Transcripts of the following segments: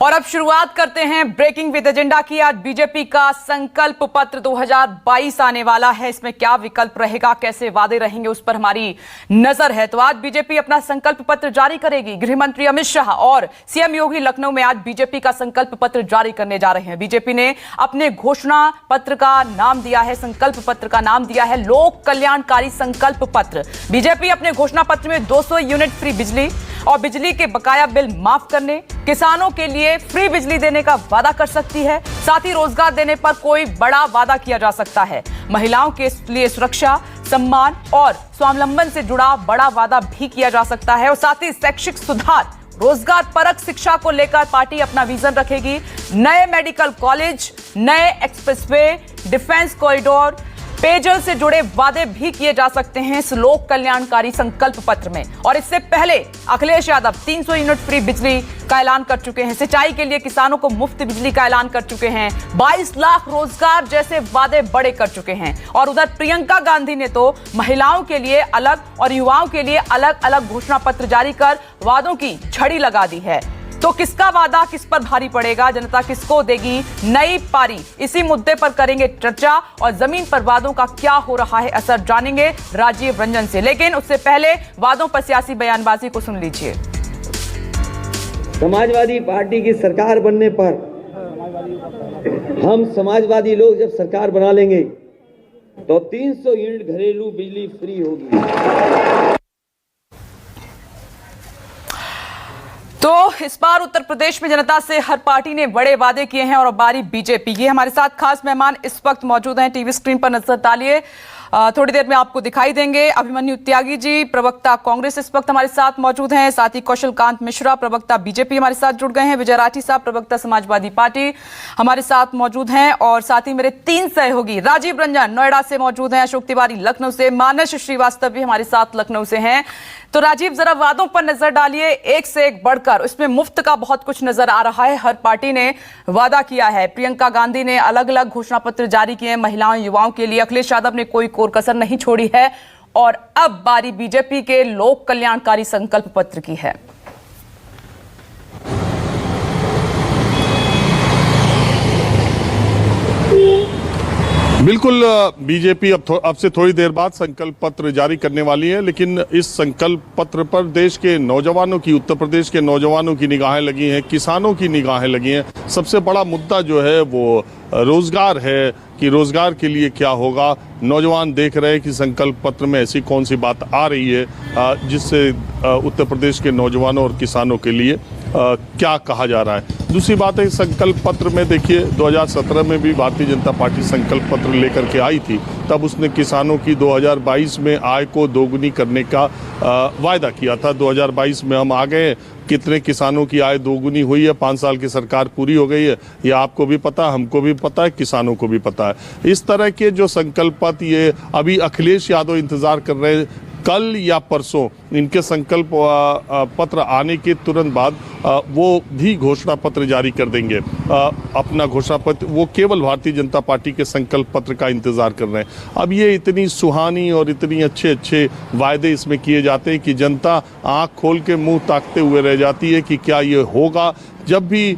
और अब शुरुआत करते हैं ब्रेकिंग विद एजेंडा की। आज बीजेपी का संकल्प पत्र 2022 आने वाला है। इसमें क्या विकल्प रहेगा, कैसे वादे रहेंगे, उस पर हमारी नजर है। तो आज बीजेपी अपना संकल्प पत्र जारी करेगी। गृह मंत्री अमित शाह और सीएम योगी लखनऊ में आज बीजेपी का संकल्प पत्र जारी करने जा रहे हैं। बीजेपी ने अपने घोषणा पत्र का नाम दिया है, संकल्प पत्र का नाम दिया है लोक कल्याणकारी संकल्प पत्र। बीजेपी अपने घोषणा पत्र में 200 यूनिट फ्री बिजली और बिजली के बकाया बिल माफ करने, किसानों के लिए फ्री बिजली देने का वादा कर सकती है। साथ ही रोजगार देने पर कोई बड़ा वादा किया जा सकता है। महिलाओं के लिए सुरक्षा, सम्मान और स्वावलंबन से जुड़ा बड़ा वादा भी किया जा सकता है। और साथ ही शैक्षिक सुधार, रोजगार परक शिक्षा को लेकर पार्टी अपना विजन रखेगी। नए मेडिकल कॉलेज, नए एक्सप्रेसवे, डिफेंस कॉरिडोर, पेयजल से जुड़े वादे भी किए जा सकते हैं इस लोक कल्याणकारी संकल्प पत्र में। और इससे पहले अखिलेश यादव 300 यूनिट फ्री बिजली का ऐलान कर चुके हैं। सिंचाई के लिए किसानों को मुफ्त बिजली का ऐलान कर चुके हैं। 22 लाख रोजगार जैसे वादे बड़े कर चुके हैं। और उधर प्रियंका गांधी ने तो महिलाओं के लिए अलग और युवाओं के लिए अलग अलग घोषणा पत्र जारी कर वादों की झड़ी लगा दी है। तो किसका वादा किस पर भारी पड़ेगा, जनता किसको देगी नई पारी, इसी मुद्दे पर करेंगे चर्चा। और जमीन पर वादों का क्या हो रहा है असर, जानेंगे राजीव रंजन से। लेकिन उससे पहले वादों पर सियासी बयानबाजी को सुन लीजिए। समाजवादी पार्टी की सरकार बनने पर हम समाजवादी लोग जब सरकार बना लेंगे तो 300 यूनिट घरेलू बिजली फ्री होगी। तो इस बार उत्तर प्रदेश में जनता से हर पार्टी ने बड़े वादे किए हैं। और अब बारी बीजेपी की। हमारे साथ खास मेहमान इस वक्त मौजूद हैं, टीवी स्क्रीन पर नजर डालिए, थोड़ी देर में आपको दिखाई देंगे। अभिमन्यु त्यागी जी, प्रवक्ता कांग्रेस, इस वक्त हमारे साथ मौजूद हैं। साथ ही कौशल कांत मिश्रा, प्रवक्ता बीजेपी, हमारे साथ जुड़ गए हैं। विजय राठी साहब, प्रवक्ता समाजवादी पार्टी, हमारे साथ मौजूद हैं। और साथ ही मेरे 3 सहयोगी राजीव रंजन नोएडा से मौजूद हैं, अशोक तिवारी लखनऊ से, मानस श्रीवास्तव भी हमारे साथ लखनऊ से हैं। तो राजीव, जरा वादों पर नजर डालिए, एक से एक बढ़कर। इसमें मुफ्त का बहुत कुछ नजर आ रहा है, हर पार्टी ने वादा किया है। प्रियंका गांधी ने अलग अलग घोषणा पत्र जारी किए हैं महिलाओं युवाओं के लिए। अखिलेश यादव ने कोई कोर कसर नहीं छोड़ी है। और अब बारी बीजेपी के लोक कल्याणकारी संकल्प पत्र की है। बिल्कुल, बीजेपी अब से थोड़ी देर बाद संकल्प पत्र जारी करने वाली है। लेकिन इस संकल्प पत्र पर देश के नौजवानों की, उत्तर प्रदेश के नौजवानों की निगाहें लगी हैं, किसानों की निगाहें लगी हैं। सबसे बड़ा मुद्दा जो है वो रोजगार है कि रोजगार के लिए क्या होगा। नौजवान देख रहे हैं कि संकल्प पत्र में ऐसी कौन सी बात आ रही है जिससे उत्तर प्रदेश के नौजवानों और किसानों के लिए क्या कहा जा रहा है। दूसरी बात है, संकल्प पत्र में देखिए 2017 में भी भारतीय जनता पार्टी संकल्प पत्र लेकर के आई थी। तब उसने किसानों की 2022 में आय को दोगुनी करने का वायदा किया था। 2022 में हम आ गए, कितने किसानों की आय दोगुनी हुई है? 5 साल की सरकार पूरी हो गई है, ये आपको भी पता, हमको भी पता है, किसानों को भी पता है। इस तरह के जो संकल्प पत्र, ये अभी अखिलेश यादव इंतजार कर रहे हैं कल या परसों इनके संकल्प पत्र आने के तुरंत बाद वो भी घोषणा पत्र जारी कर देंगे। अपना घोषणा पत्र वो केवल भारतीय जनता पार्टी के संकल्प पत्र का इंतजार कर रहे हैं। अब ये इतनी सुहानी और इतनी अच्छे वायदे इसमें किए जाते हैं कि जनता आंख खोल के मुंह ताकते हुए रह जाती है कि क्या ये होगा। जब भी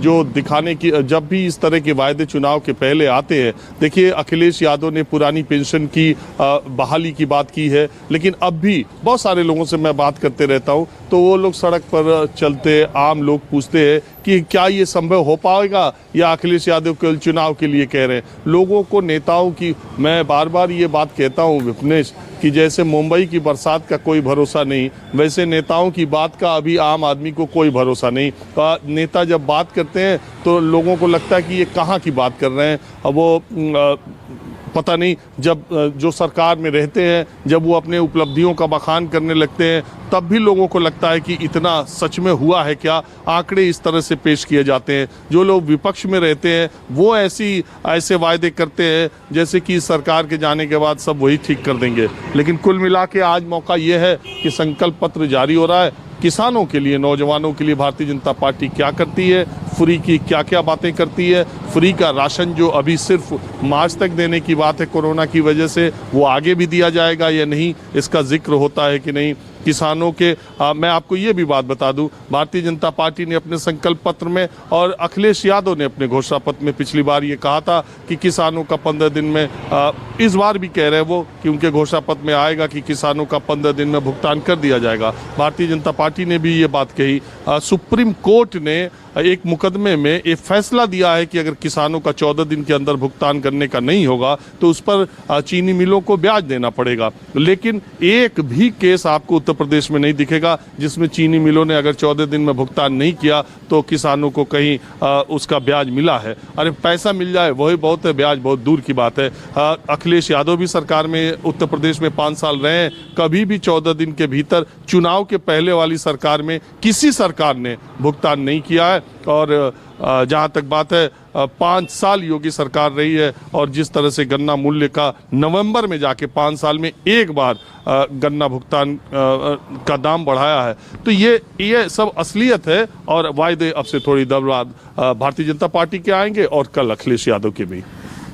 जब भी इस तरह के वायदे चुनाव के पहले आते हैं, देखिए अखिलेश यादव ने पुरानी पेंशन की बहाली की बात की है। लेकिन अब भी बहुत सारे लोगों से मैं बात करते रहता हूं, तो वो लोग सड़क पर चलते आम लोग पूछते हैं कि क्या ये संभव हो पाएगा या अखिलेश यादव केवल चुनाव के लिए कह रहे हैं। लोगों को, नेताओं की, मैं बार बार ये बात कहता हूँ विपनेश, कि जैसे मुंबई की बरसात का कोई भरोसा नहीं, वैसे नेताओं की बात का अभी आम आदमी को कोई भरोसा नहीं। नेता जब बात करते हैं तो लोगों को लगता है कि ये कहाँ की बात कर रहे हैं। अब वो पता नहीं, जब जो सरकार में रहते हैं, जब वो अपने उपलब्धियों का बखान करने लगते हैं, तब भी लोगों को लगता है कि इतना सच में हुआ है क्या। आंकड़े इस तरह से पेश किए जाते हैं। जो लोग विपक्ष में रहते हैं वो ऐसे वायदे करते हैं जैसे कि सरकार के जाने के बाद सब वही ठीक कर देंगे। लेकिन कुल मिला के आज मौका ये है कि संकल्प पत्र जारी हो रहा है। किसानों के लिए, नौजवानों के लिए भारतीय जनता पार्टी क्या करती है, फ्री की क्या क्या बातें करती है। फ्री का राशन जो अभी सिर्फ मार्च तक देने की बात है कोरोना की वजह से, वो आगे भी दिया जाएगा या नहीं, इसका जिक्र होता है कि नहीं। किसानों के मैं आपको ये भी बात बता दूं, भारतीय जनता पार्टी ने अपने संकल्प पत्र में और अखिलेश यादव ने अपने घोषणा पत्र में पिछली बार ये कहा था कि किसानों का 15 दिन में, इस बार भी कह रहे हैं वो कि उनके घोषणा पत्र में आएगा कि किसानों का 15 दिन में भुगतान कर दिया जाएगा। भारतीय जनता पार्टी ने भी ये बात कही। सुप्रीम कोर्ट ने एक मुकदमे में एक फैसला दिया है कि अगर किसानों का 14 दिन के अंदर भुगतान करने का नहीं होगा तो उस पर चीनी मिलों को ब्याज देना पड़ेगा। लेकिन एक भी केस आपको उत्तर प्रदेश में नहीं दिखेगा जिसमें चीनी मिलों ने अगर 14 दिन में भुगतान नहीं किया तो किसानों को कहीं उसका ब्याज मिला है। अरे पैसा मिल जाए वही बहुत है, ब्याज बहुत दूर की बात है। अखिलेश यादव भी सरकार में उत्तर प्रदेश में 5 साल रहे हैं, कभी भी 14 दिन के भीतर चुनाव के पहले वाली सरकार में किसी सरकार ने भुगतान नहीं किया है। और जहां तक बात है 5 साल योगी सरकार रही है और जिस तरह से गन्ना मूल्य का नवंबर में जाके 5 साल में एक बार गन्ना भुगतान का दाम बढ़ाया है, तो ये सब असलियत है। और वायदे अब से थोड़ी देर बाद भारतीय जनता पार्टी के आएंगे और कल अखिलेश यादव के भी।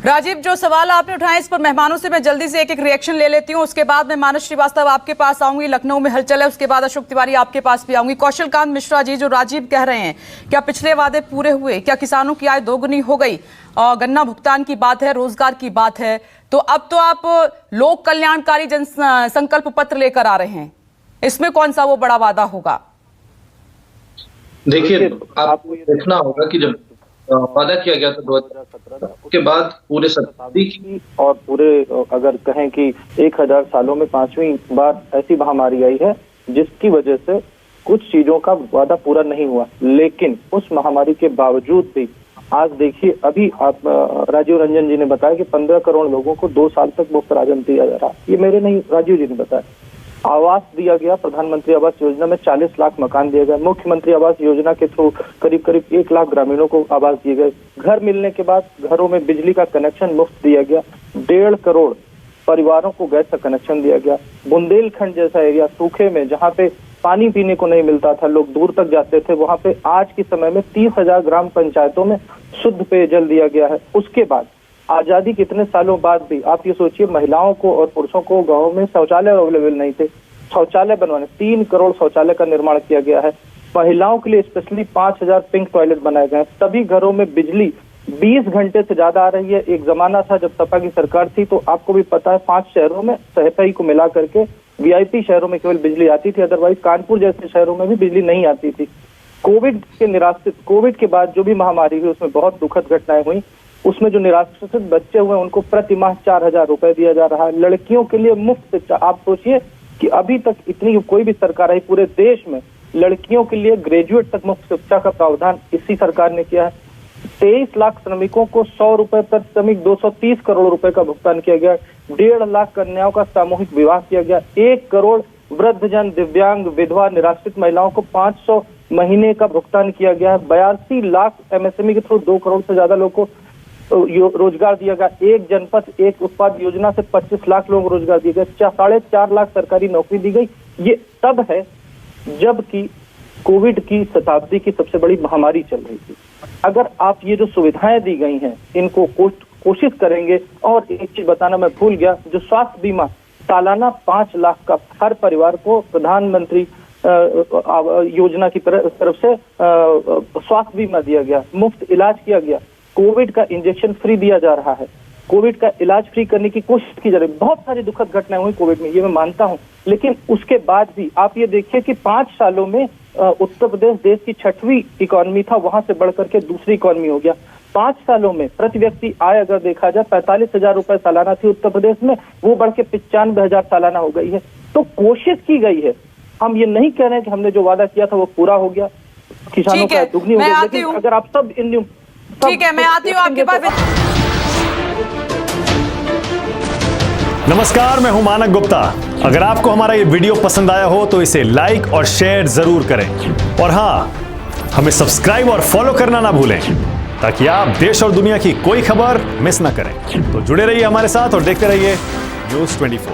राजीव, जो सवाल आपने उठाए इस पर मेहमानों से मैं जल्दी से एक रिएक्शन ले लेती हूं, उसके बाद मैं मानस श्रीवास्तव आपके पास आऊंगी, लखनऊ में हलचल है, उसके बाद अशोक तिवारी आपके पास भी आऊंगी। कौशल कांत मिश्रा जी, जो राजीव कह रहे हैं, क्या पिछले वादे पूरे हुए? क्या किसानों की आय दोगुनी हो गई? गन्ना भुगतान की बात है, रोजगार की बात है, तो अब तो आप लोक कल्याणकारी जन संकल्प पत्र लेकर आ रहे हैं, इसमें कौन सा वो बड़ा वादा होगा? देखिए, आपको ये देखना होगा कि जब वादा किया गया था 2017 के बाद पूरे शताब्दी की और पूरे अगर कहें कि 1000 सालों में 5वीं बार ऐसी महामारी आई है जिसकी वजह से कुछ चीजों का वादा पूरा नहीं हुआ। लेकिन उस महामारी के बावजूद भी आज देखिए, अभी आप राजीव रंजन जी ने बताया कि 15 करोड़ लोगों को 2 साल तक मुफ्त राशन दिया जा रहा। ये मेरे नहीं, राजीव जी ने बताया। आवास दिया गया, प्रधानमंत्री आवास योजना में 40 लाख मकान दिए गए। मुख्यमंत्री आवास योजना के थ्रू करीब करीब 1 लाख ग्रामीणों को आवास दिए गए। घर मिलने के बाद घरों में बिजली का कनेक्शन मुफ्त दिया गया। 1.5 करोड़ परिवारों को गैस का कनेक्शन दिया गया। बुंदेलखंड जैसा एरिया सूखे में, जहाँ पे पानी पीने को नहीं मिलता था, लोग दूर तक जाते थे, वहां पे आज के समय में 30,000 ग्राम पंचायतों में शुद्ध पेयजल दिया गया है। उसके बाद आजादी कितने सालों बाद भी आप ये सोचिए, महिलाओं को और पुरुषों को गाँव में शौचालय अवेलेबल नहीं थे, शौचालय बनवाने 3 करोड़ शौचालय का निर्माण किया गया है। महिलाओं के लिए स्पेशली 5000 पिंक टॉयलेट बनाए गए हैं। सभी घरों में बिजली 20 घंटे से ज्यादा आ रही है। एक जमाना था जब सपा की सरकार थी तो आपको भी पता है 5 शहरों में सहपाई को मिला करके वीआईपी शहरों में केवल बिजली आती थी, अदरवाइज कानपुर जैसे शहरों में भी बिजली नहीं आती थी। कोविड के बाद जो भी महामारी हुई उसमें बहुत दुखद घटनाएं हुई। उसमें जो निराश्रित बच्चे हुए उनको प्रति माह 4000 रुपए दिया जा रहा है। लड़कियों के लिए मुफ्त शिक्षा, आप सोचिए कि अभी तक इतनी कोई भी सरकार आई पूरे देश में लड़कियों के लिए ग्रेजुएट तक मुफ्त शिक्षा का प्रावधान इसी सरकार ने किया है। 23 लाख श्रमिकों को 100 रुपए पर श्रमिक 230 करोड़ रुपए का भुगतान किया गया। 1.5 लाख कन्याओं का सामूहिक विवाह किया गया। 1 करोड़ वृद्धजन, दिव्यांग, विधवा, निराश्रित महिलाओं को 500 महीने का भुगतान किया गया है। 82 लाख एमएसएमई के थ्रू 2 करोड़ से ज्यादा लोगों को रोजगार दिया गया। एक जनपद एक उत्पाद योजना से 25 लाख लोगों को रोजगार दिया गया। 4.5 लाख सरकारी नौकरी दी गई। ये तब है जबकि कोविड की शताब्दी की सबसे बड़ी महामारी चल रही थी। अगर आप ये जो सुविधाएं दी गई हैं इनको कोशिश करेंगे। और एक चीज बताना मैं भूल गया, जो स्वास्थ्य बीमा सालाना 5 लाख का हर परिवार को प्रधानमंत्री योजना की तरफ से स्वास्थ्य बीमा दिया गया, मुफ्त इलाज किया गया। कोविड का इंजेक्शन फ्री दिया जा रहा है। कोविड का इलाज फ्री करने की कोशिश की जा रही है। बहुत सारी दुखद घटनाएं हुई कोविड में, ये मैं मानता हूं, लेकिन उसके बाद भी आप ये देखिए कि 5 सालों में उत्तर प्रदेश देश की 6वीं इकोनॉमी था, वहां से बढ़कर के दूसरी इकोनॉमी हो गया। 5 सालों में प्रति व्यक्ति आय अगर देखा जाए 45,000 रुपए सालाना थी उत्तर प्रदेश में, वो बढ़ के 95,000 सालाना हो गई है। तो कोशिश की गई है। हम ये नहीं कह रहे हैं कि हमने जो वादा किया था वो पूरा हो गया, किसानों का दुगनी हो गई, लेकिन अगर आप सब इन ठीक है, मैं आती हूँ आपके पास। नमस्कार, मैं हूं मानक गुप्ता। अगर आपको हमारा ये वीडियो पसंद आया हो तो इसे लाइक और शेयर जरूर करें। और हां, हमें सब्सक्राइब और फॉलो करना ना भूलें ताकि आप देश और दुनिया की कोई खबर मिस ना करें। तो जुड़े रहिए हमारे साथ और देखते रहिए न्यूज़ 24।